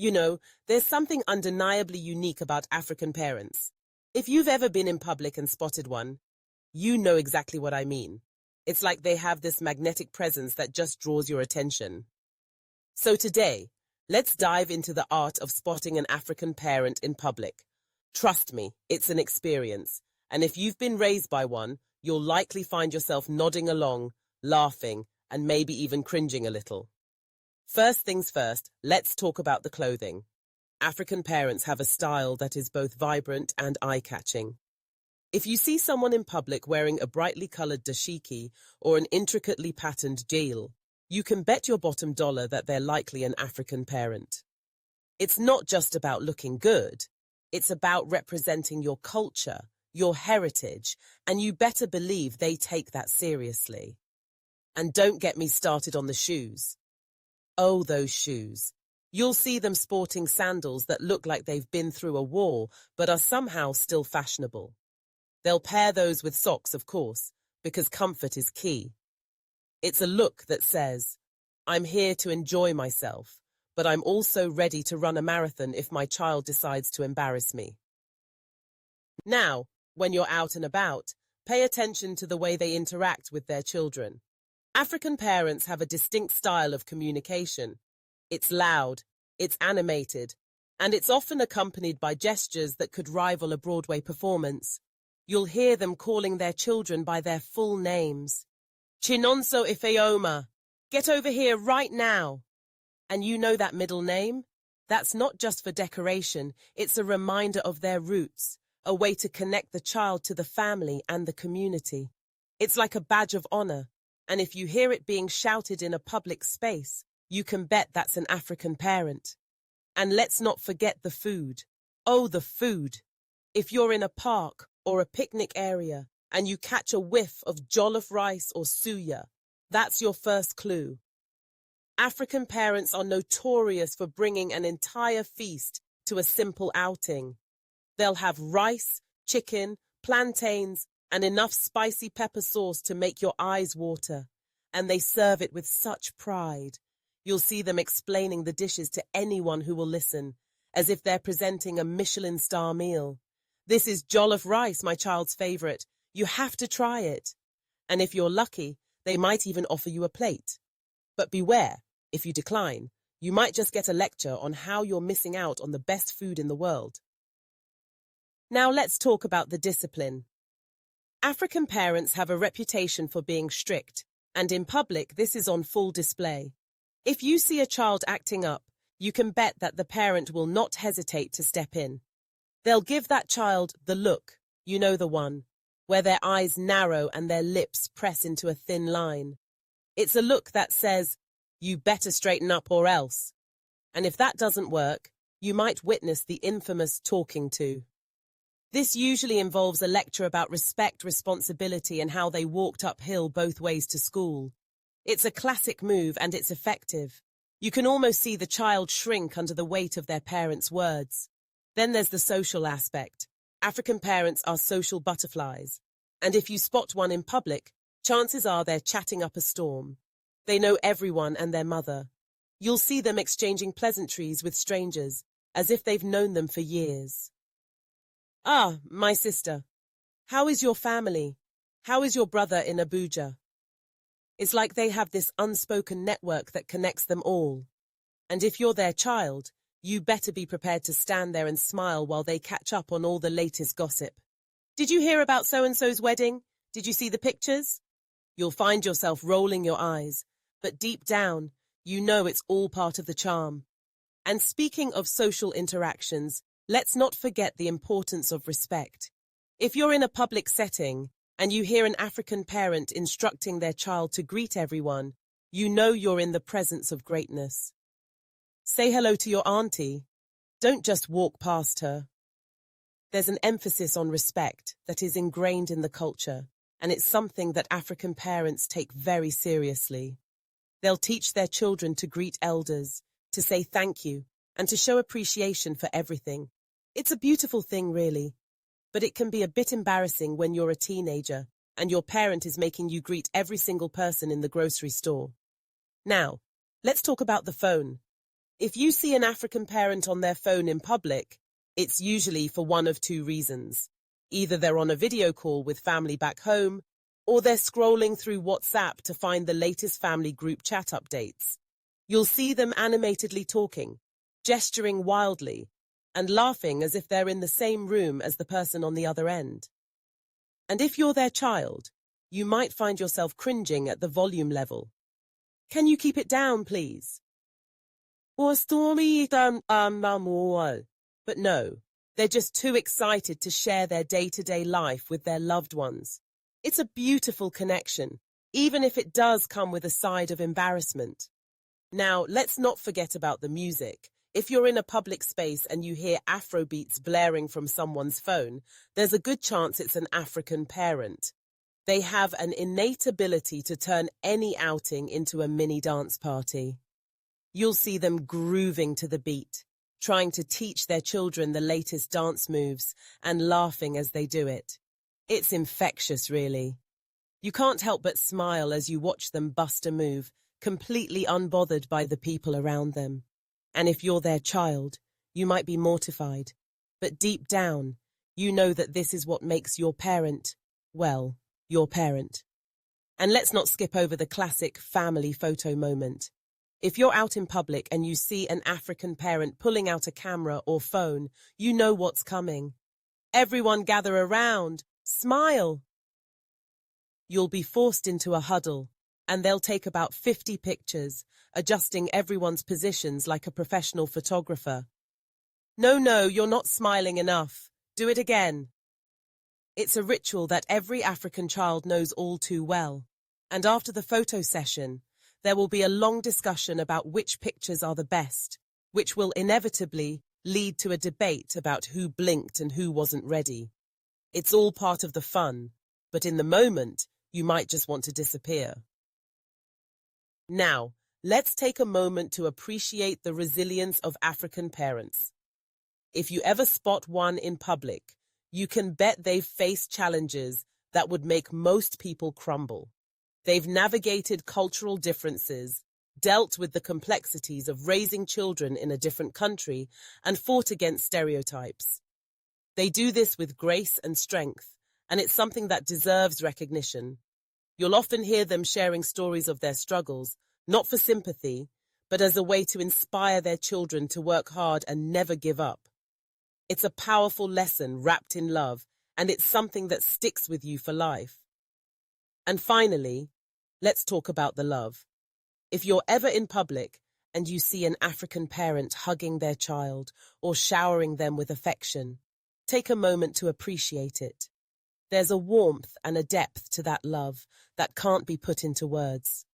You know, there's something undeniably unique about African parents. If you've ever been in public and spotted one, you know exactly what I mean. It's like they have this magnetic presence that just draws your attention. So today, let's dive into the art of spotting an African parent in public. Trust me, it's an experience. And if you've been raised by one, you'll likely find yourself nodding along, laughing, and maybe even cringing a little. First things first, let's talk about the clothing. African parents have a style that is both vibrant and eye-catching. If you see someone in public wearing a brightly colored dashiki or an intricately patterned jeel, you can bet your bottom dollar that they're likely an African parent. It's not just about looking good. It's about representing your culture, your heritage, and you better believe they take that seriously. And don't get me started on the shoes. Oh, those shoes. You'll see them sporting sandals that look like they've been through a war, but are somehow still fashionable. They'll pair those with socks, of course, because comfort is key. It's a look that says, I'm here to enjoy myself, but I'm also ready to run a marathon if my child decides to embarrass me. Now, when you're out and about, pay attention to the way they interact with their children. African parents have a distinct style of communication. It's loud, it's animated, and it's often accompanied by gestures that could rival a Broadway performance. You'll hear them calling their children by their full names. Chinonso Ifeoma, get over here right now. And you know that middle name? That's not just for decoration, it's a reminder of their roots, a way to connect the child to the family and the community. It's like a badge of honor, and if you hear it being shouted in a public space, you can bet that's an African parent. And let's not forget the food. Oh, the food. If you're in a park or a picnic area and you catch a whiff of jollof rice or suya, that's your first clue. African parents are notorious for bringing an entire feast to a simple outing. They'll have rice, chicken, plantains, and enough spicy pepper sauce to make your eyes water. And they serve it with such pride. You'll see them explaining the dishes to anyone who will listen, as if they're presenting a Michelin star meal. This is jollof rice, my child's favorite. You have to try it. And if you're lucky, they might even offer you a plate. But beware, if you decline, you might just get a lecture on how you're missing out on the best food in the world. Now let's talk about the discipline. African parents have a reputation for being strict, and in public this is on full display. If you see a child acting up, you can bet that the parent will not hesitate to step in. They'll give that child the look, you know the one, where their eyes narrow and their lips press into a thin line. It's a look that says, you better straighten up or else. And if that doesn't work, you might witness the infamous talking to. This usually involves a lecture about respect, responsibility, and how they walked uphill both ways to school. It's a classic move and it's effective. You can almost see the child shrink under the weight of their parents' words. Then there's the social aspect. African parents are social butterflies. And if you spot one in public, chances are they're chatting up a storm. They know everyone and their mother. You'll see them exchanging pleasantries with strangers, as if they've known them for years. Ah, my sister. How is your family? How is your brother in Abuja? It's like they have this unspoken network that connects them all. And if you're their child, you better be prepared to stand there and smile while they catch up on all the latest gossip. Did you hear about so-and-so's wedding? Did you see the pictures? You'll find yourself rolling your eyes, but deep down, you know it's all part of the charm. And speaking of social interactions, let's not forget the importance of respect. If you're in a public setting and you hear an African parent instructing their child to greet everyone, you know you're in the presence of greatness. Say hello to your auntie. Don't just walk past her. There's an emphasis on respect that is ingrained in the culture, and it's something that African parents take very seriously. They'll teach their children to greet elders, to say thank you, and to show appreciation for everything. It's a beautiful thing, really, but it can be a bit embarrassing when you're a teenager and your parent is making you greet every single person in the grocery store. Now, let's talk about the phone. If you see an African parent on their phone in public, it's usually for one of two reasons. Either they're on a video call with family back home, or they're scrolling through WhatsApp to find the latest family group chat updates. You'll see them animatedly talking, gesturing wildly, and laughing as if they're in the same room as the person on the other end. And if you're their child, you might find yourself cringing at the volume level. Can you keep it down, please? But no, they're just too excited to share their day-to-day life with their loved ones. It's a beautiful connection, even if it does come with a side of embarrassment. Now, let's not forget about the music. If you're in a public space and you hear Afrobeats blaring from someone's phone, there's a good chance it's an African parent. They have an innate ability to turn any outing into a mini dance party. You'll see them grooving to the beat, trying to teach their children the latest dance moves and laughing as they do it. It's infectious, really. You can't help but smile as you watch them bust a move, completely unbothered by the people around them. And if you're their child, you might be mortified. But deep down, you know that this is what makes your parent, well, your parent. And let's not skip over the classic family photo moment. If you're out in public and you see an African parent pulling out a camera or phone, you know what's coming. Everyone gather around, smile. You'll be forced into a huddle, and they'll take about 50 pictures, adjusting everyone's positions like a professional photographer. No, you're not smiling enough. Do it again. It's a ritual that every African child knows all too well. And after the photo session, there will be a long discussion about which pictures are the best, which will inevitably lead to a debate about who blinked and who wasn't ready. It's all part of the fun, but in the moment, you might just want to disappear. Now, let's take a moment to appreciate the resilience of African parents. If you ever spot one in public, you can bet they've faced challenges that would make most people crumble. They've navigated cultural differences, dealt with the complexities of raising children in a different country, and fought against stereotypes. They do this with grace and strength, and it's something that deserves recognition. You'll often hear them sharing stories of their struggles, not for sympathy, but as a way to inspire their children to work hard and never give up. It's a powerful lesson wrapped in love, and it's something that sticks with you for life. And finally, let's talk about the love. If you're ever in public and you see an African parent hugging their child or showering them with affection, take a moment to appreciate it. There's a warmth and a depth to that love that can't be put into words.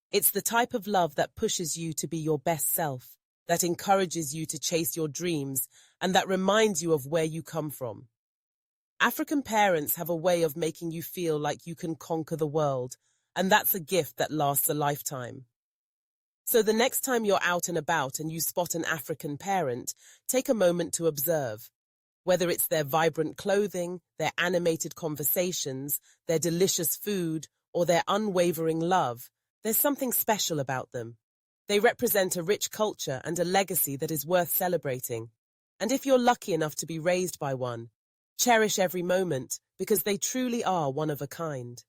It's the type of love that pushes you to be your best self, that encourages you to chase your dreams, and that reminds you of where you come from. African parents have a way of making you feel like you can conquer the world, and that's a gift that lasts a lifetime. So the next time you're out and about and you spot an African parent, take a moment to observe. Whether it's their vibrant clothing, their animated conversations, their delicious food, or their unwavering love, there's something special about them. They represent a rich culture and a legacy that is worth celebrating. And if you're lucky enough to be raised by one, cherish every moment because they truly are one of a kind.